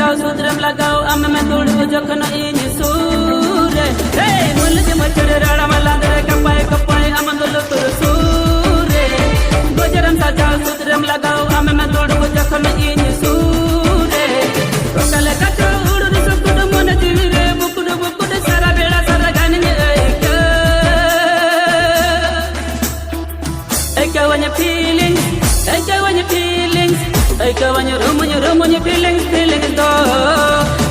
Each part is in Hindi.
साचाओ सूत्रम लगाओ अम में तोड़ जखन इन सूरे रे मुल जे मचड़े राड़ा मलांदरे कपाए कपाए अम दुल तुर सूरे गोजरम साचाओ सूत्रम लगाओ अम में तोड़ जखन इन सूरे रोकल कचो उड़ सुकुड मन दिरे बुकुड बुकुड सारा बेड़ा सारा गान Eka when your feelings, Eka when your feelings, Eka when you room when your feelings, feelings go.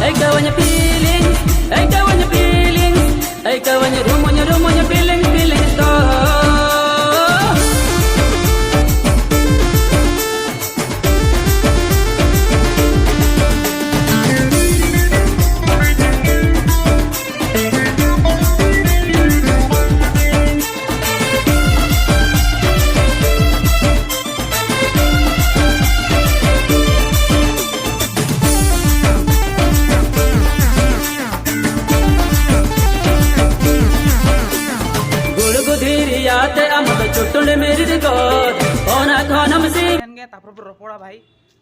Eka when your feelings, Eka when your feelings, Eka when you room when your feelings, feelings go. याते अमद चुटुंडे मेरी दिगोर ओना खानम से गे तापर पर रपड़ा भाई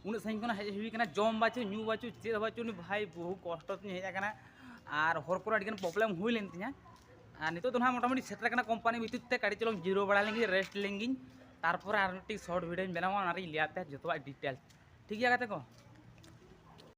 उन सही कोना हेज हुई कना जम बाचु न्यू बाचु चेद बाचु नि भाई बहु कष्ट नि हेज कना आर हरपुर अडिगन प्रॉब्लम हुई लेन तिया आ नितो तो ना मोटामुटी सेटर कना कंपनी बितुते गाड़ी चलो जीरो बड़ा लेंगे रेस्ट लेंगे तारपर आर टी शॉर्ट वीडियो बनावा नारी लियाते जतवा डिटेल ठीक है गाते को